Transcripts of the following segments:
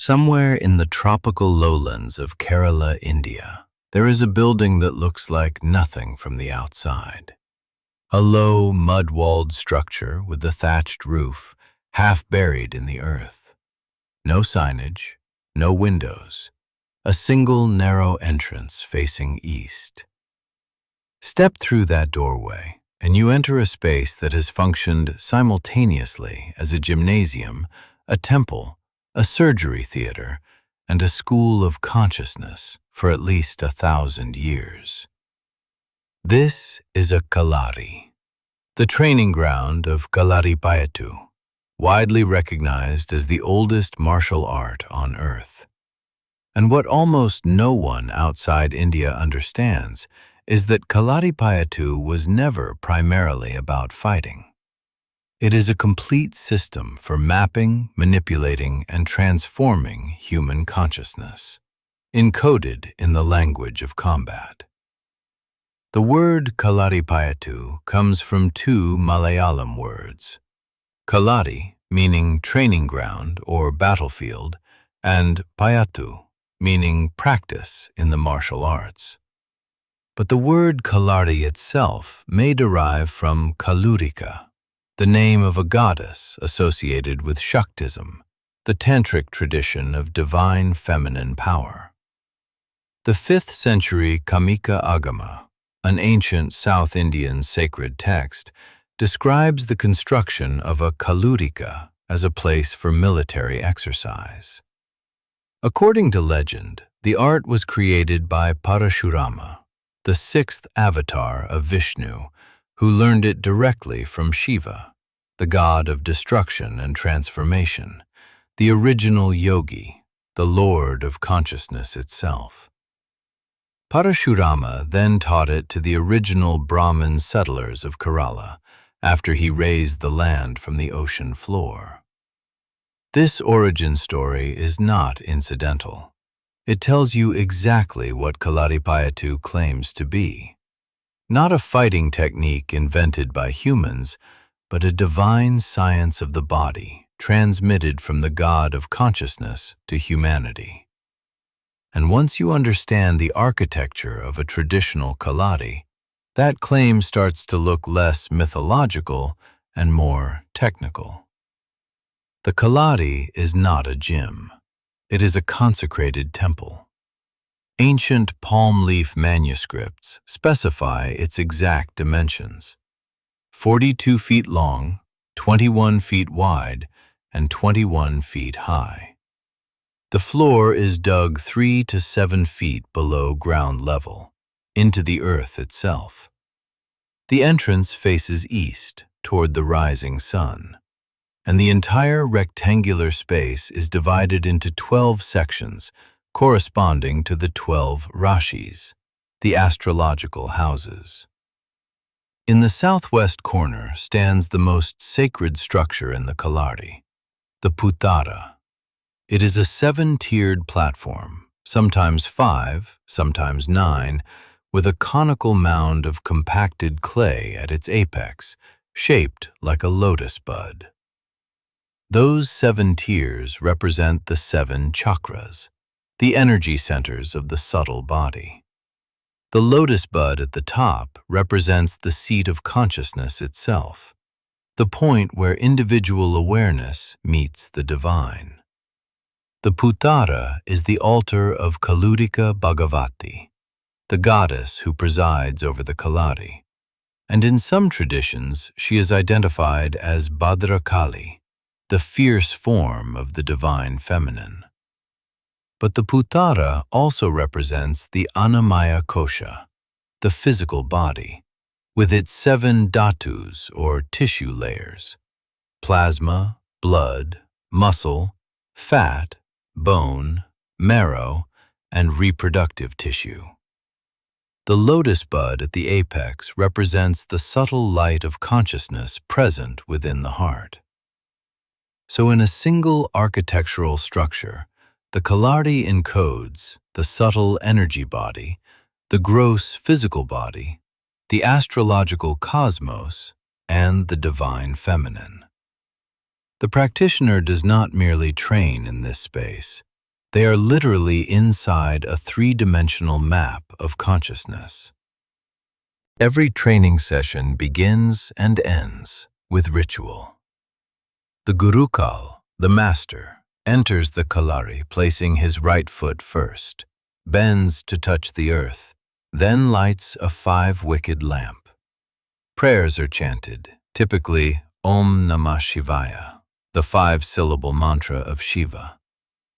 Somewhere in the tropical lowlands of Kerala, India, there is a building that looks like nothing from the outside. A low, mud-walled structure with a thatched roof, half buried in the earth. No signage, no windows, a single narrow entrance facing east. Step through that doorway, and you enter a space that has functioned simultaneously as a gymnasium, a temple, a surgery theater, and a school of consciousness for at least 1,000 years. This is a kalari, the training ground of Kalaripayattu, widely recognized as the oldest martial art on earth. And what almost no one outside India understands is that Kalaripayattu was never primarily about fighting. It is a complete system for mapping, manipulating, and transforming human consciousness, encoded in the language of combat. The word Kalaripayattu comes from two Malayalam words, kalari, meaning training ground or battlefield, and payattu, meaning practice in the martial arts. But the word kalari itself may derive from Kalurika, the name of a goddess associated with Shaktism, the tantric tradition of divine feminine power. The 5th century Kamika Agama, an ancient South Indian sacred text, describes the construction of a Kalurika as a place for military exercise. According to legend, the art was created by Parashurama, the 6th avatar of Vishnu, who learned it directly from Shiva, the god of destruction and transformation, the original yogi, the lord of consciousness itself. Parashurama then taught it to the original Brahmin settlers of Kerala after he raised the land from the ocean floor. This origin story is not incidental. It tells you exactly what Kalaripayattu claims to be. Not a fighting technique invented by humans, but a divine science of the body transmitted from the god of consciousness to humanity. And once you understand the architecture of a traditional kalari, that claim starts to look less mythological and more technical. The kalari is not a gym. It is a consecrated temple. Ancient palm leaf manuscripts specify its exact dimensions: 42 feet long, 21 feet wide, and 21 feet high. The floor is dug 3 to 7 feet below ground level, into the earth itself. The entrance faces east, toward the rising sun, and the entire rectangular space is divided into 12 sections corresponding to the 12 rashis, the astrological houses. In the southwest corner stands the most sacred structure in the kalari, the putara. It is a 7-tiered platform, sometimes 5, sometimes 9, with a conical mound of compacted clay at its apex, shaped like a lotus bud. Those 7 tiers represent the 7 chakras, the energy centers of the subtle body. The lotus bud at the top represents the seat of consciousness itself, the point where individual awareness meets the divine. The putara is the altar of Kalurika Bhagavati, the goddess who presides over the kalari, and in some traditions she is identified as Bhadrakali, the fierce form of the divine feminine. But the putara also represents the Annamaya Kosha, the physical body, with its 7 dhatus or tissue layers: plasma, blood, muscle, fat, bone, marrow, and reproductive tissue. The lotus bud at the apex represents the subtle light of consciousness present within the heart. So in a single architectural structure, the kalari encodes the subtle energy body, the gross physical body, the astrological cosmos, and the divine feminine. The practitioner does not merely train in this space. They are literally inside a three-dimensional map of consciousness. Every training session begins and ends with ritual. The Gurukal, the master, enters the kalari placing his right foot first, bends to touch the earth, then lights a 5-wicked lamp. Prayers are chanted, typically Om Namah Shivaya, the 5-syllable mantra of Shiva.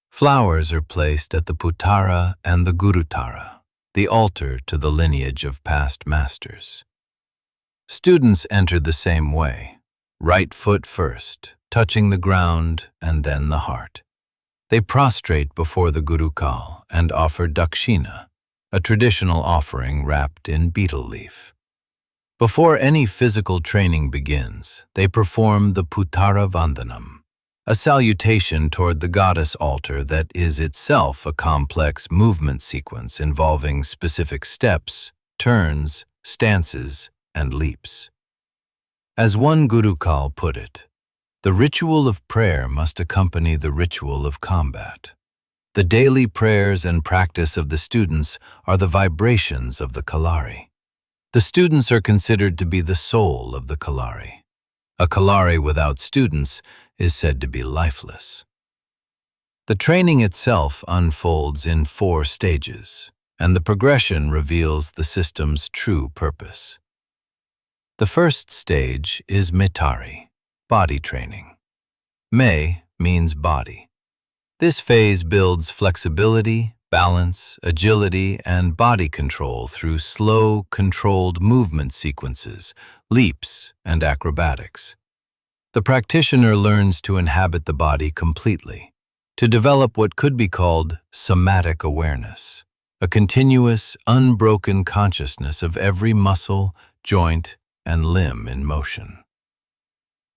Flowers are placed at the Putara and the Gurutara, the altar to the lineage of past masters. Students enter the same way, right foot first, touching the ground and then the heart. They prostrate before the Gurukal and offer dakshina, a traditional offering wrapped in betel leaf. Before any physical training begins, they perform the Putara Vandanam, a salutation toward the goddess altar that is itself a complex movement sequence involving specific steps, turns, stances, and leaps. As one Gurukal put it, the ritual of prayer must accompany the ritual of combat. The daily prayers and practice of the students are the vibrations of the kalari. The students are considered to be the soul of the kalari. A kalari without students is said to be lifeless. The training itself unfolds in 4 stages, and the progression reveals the system's true purpose. The first stage is Metari, body training. Me means body. This phase builds flexibility, balance, agility, and body control through slow, controlled movement sequences, leaps, and acrobatics. The practitioner learns to inhabit the body completely, to develop what could be called somatic awareness, a continuous, unbroken consciousness of every muscle, joint, and limb in motion.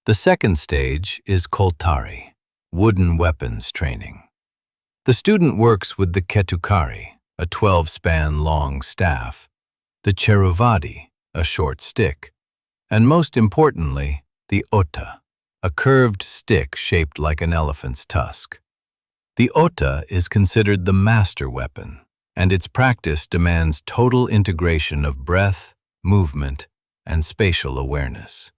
The second stage is Koltari, wooden weapons training. The student works with the Ketukari, a 12-span long staff, the Cheruvadi, a short stick, and most importantly, the Ota, a curved stick shaped like an elephant's tusk. The Ota is considered the master weapon, and its practice demands total integration of breath, movement, and spatial awareness.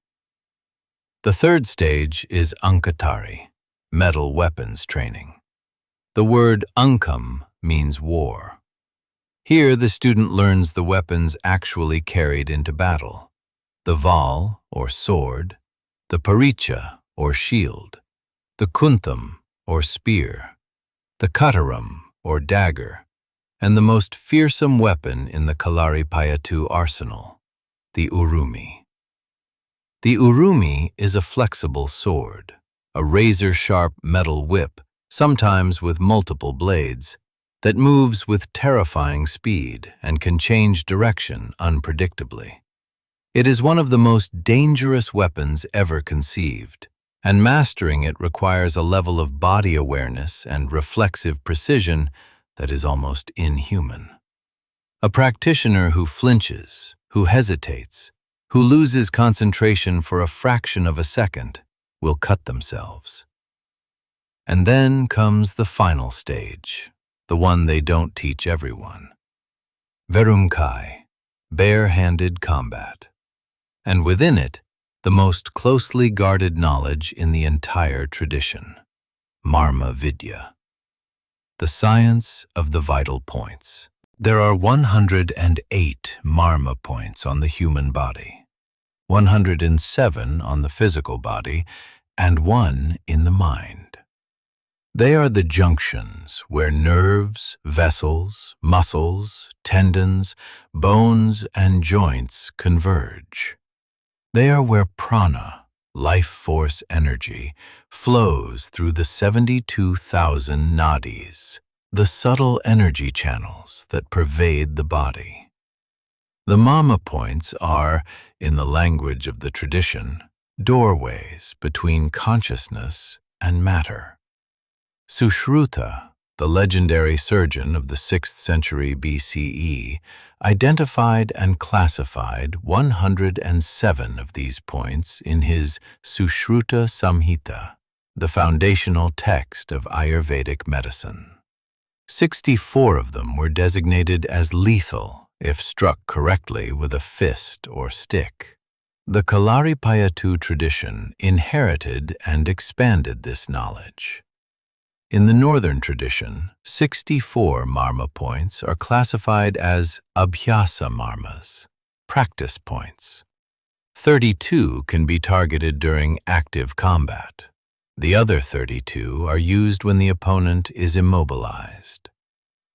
The third stage is Ankatari, metal weapons training. The word Ankam means war. Here the student learns the weapons actually carried into battle: the Val, or sword, the Paricha, or shield, the Kuntam, or spear, the Kataram, or dagger, and the most fearsome weapon in the Kalaripayattu arsenal, the Urumi. The Urumi is a flexible sword, a razor-sharp metal whip, sometimes with multiple blades, that moves with terrifying speed and can change direction unpredictably. It is one of the most dangerous weapons ever conceived, and mastering it requires a level of body awareness and reflexive precision that is almost inhuman. A practitioner who flinches, who hesitates, who loses concentration for a fraction of a second will cut themselves. And then comes the final stage, the one they don't teach everyone. Verumkai, bare-handed combat. And within it, the most closely guarded knowledge in the entire tradition, Marma Vidya, the science of the vital points. There are 108 Marma points on the human body, 107 on the physical body, and 1 in the mind. They are the junctions where nerves, vessels, muscles, tendons, bones, and joints converge. They are where prana, life force energy, flows through the 72,000 nadis, the subtle energy channels that pervade the body. The Mama points are, in the language of the tradition, doorways between consciousness and matter. Sushruta, the legendary surgeon of the 6th century BCE, identified and classified 107 of these points in his Sushruta Samhita, the foundational text of Ayurvedic medicine. 64 of them were designated as lethal if struck correctly with a fist or stick. The Kalaripayattu tradition inherited and expanded this knowledge. In the northern tradition, 64 marma points are classified as abhyasa marmas, practice points. 32 can be targeted during active combat. The other 32 are used when the opponent is immobilized.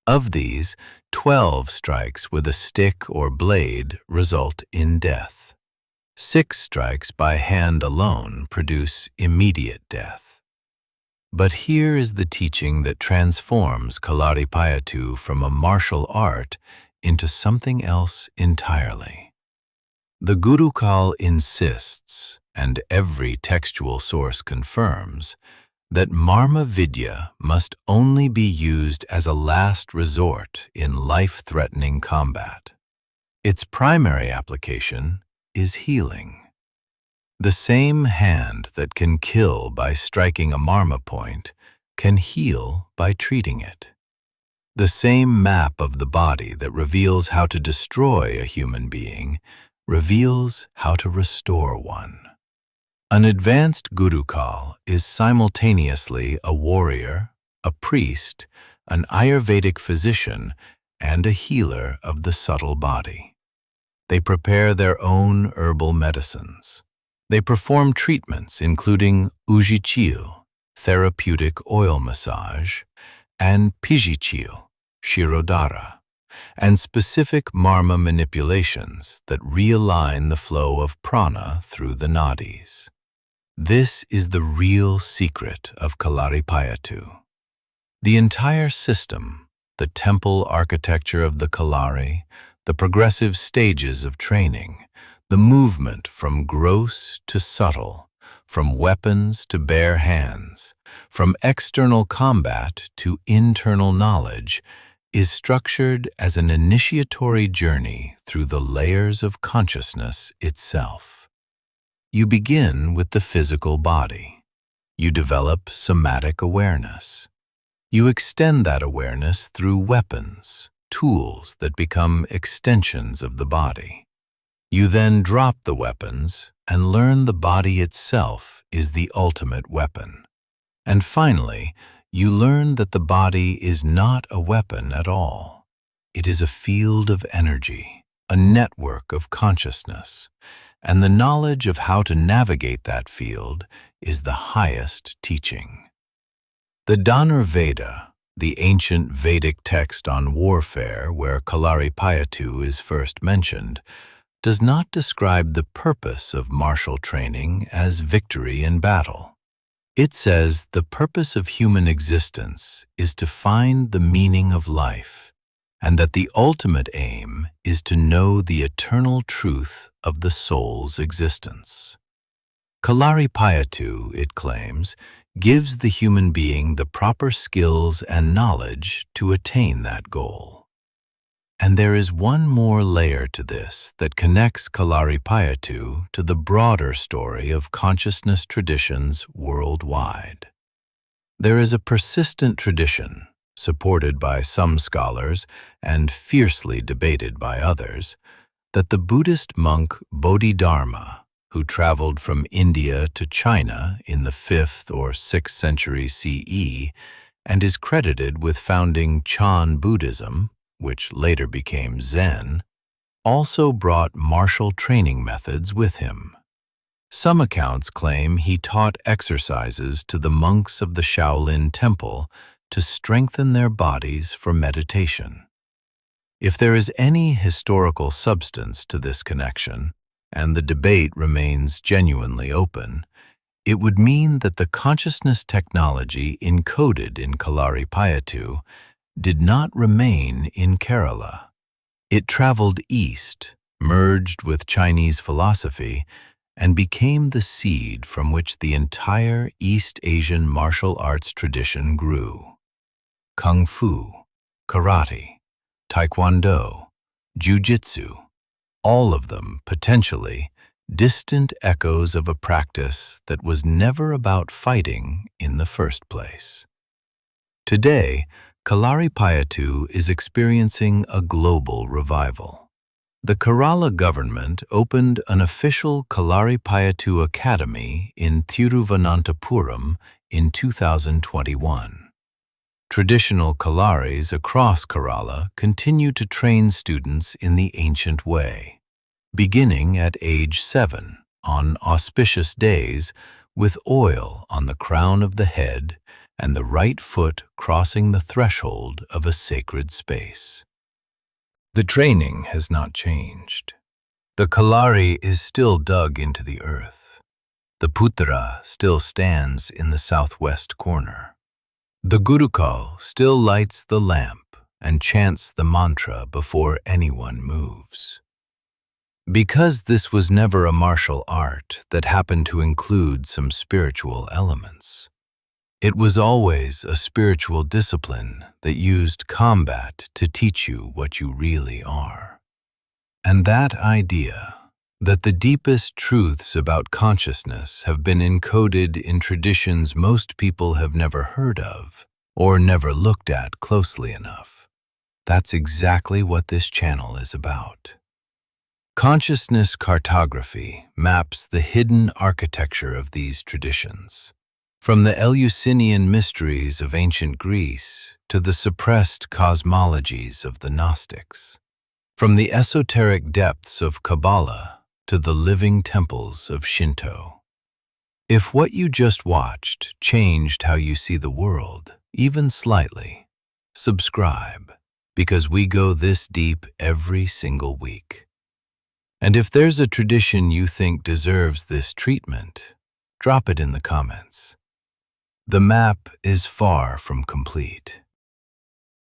Of these, 12 strikes with a stick or blade result in death. 6 strikes by hand alone produce immediate death. But here is the teaching that transforms Kalaripayattu from a martial art into something else entirely. The Gurukul insists, and every textual source confirms, that Marma Vidya must only be used as a last resort in life-threatening combat. Its primary application is healing. The same hand that can kill by striking a marma point can heal by treating it. The same map of the body that reveals how to destroy a human being reveals how to restore one. An advanced Gurukul is simultaneously a warrior, a priest, an Ayurvedic physician, and a healer of the subtle body. They prepare their own herbal medicines. They perform treatments including ujichil, therapeutic oil massage, and pijichil, shirodhara, and specific marma manipulations that realign the flow of prana through the nadis. This is the real secret of Kalaripayattu. The entire system, the temple architecture of the kalari, the progressive stages of training, the movement from gross to subtle, from weapons to bare hands, from external combat to internal knowledge, is structured as an initiatory journey through the layers of consciousness itself. You begin with the physical body. You develop somatic awareness. You extend that awareness through weapons, tools that become extensions of the body. You then drop the weapons and learn the body itself is the ultimate weapon. And finally, you learn that the body is not a weapon at all. It is a field of energy, a network of consciousness, and the knowledge of how to navigate that field is the highest teaching. The Dhanurveda, the ancient Vedic text on warfare where Kalaripayattu is first mentioned, does not describe the purpose of martial training as victory in battle. It says the purpose of human existence is to find the meaning of life, and that the ultimate aim is to know the eternal truth of the soul's existence. Kalaripayattu, it claims, gives the human being the proper skills and knowledge to attain that goal. And there is one more layer to this that connects Kalaripayattu to the broader story of consciousness traditions worldwide. There is a persistent tradition, supported by some scholars and fiercely debated by others, that the Buddhist monk Bodhidharma, who traveled from India to China in the 5th or 6th century CE and is credited with founding Chan Buddhism, which later became Zen, also brought martial training methods with him. Some accounts claim he taught exercises to the monks of the Shaolin Temple to strengthen their bodies for meditation. If there is any historical substance to this connection, and the debate remains genuinely open, it would mean that the consciousness technology encoded in Kalaripayattu did not remain in Kerala. It traveled east, merged with Chinese philosophy, and became the seed from which the entire East Asian martial arts tradition grew. Kung Fu, Karate, Taekwondo, Jiu-Jitsu, all of them, potentially, distant echoes of a practice that was never about fighting in the first place. Today, Kalaripayattu is experiencing a global revival. The Kerala government opened an official Kalaripayattu Academy in Thiruvananthapuram in 2021. Traditional Kalaris across Kerala continue to train students in the ancient way, beginning at age 7 on auspicious days with oil on the crown of the head and the right foot crossing the threshold of a sacred space. The training has not changed. The kalari is still dug into the earth. The puttara still stands in the southwest corner. The gurukal still lights the lamp and chants the mantra before anyone moves. Because this was never a martial art that happened to include some spiritual elements, it was always a spiritual discipline that used combat to teach you what you really are. And that idea, that the deepest truths about consciousness have been encoded in traditions most people have never heard of or never looked at closely enough, that's exactly what this channel is about. Consciousness cartography maps the hidden architecture of these traditions, from the Eleusinian mysteries of ancient Greece to the suppressed cosmologies of the Gnostics, from the esoteric depths of Kabbalah to the living temples of Shinto. If what you just watched changed how you see the world, even slightly, subscribe, because we go this deep every single week. And if there's a tradition you think deserves this treatment, drop it in the comments. The map is far from complete.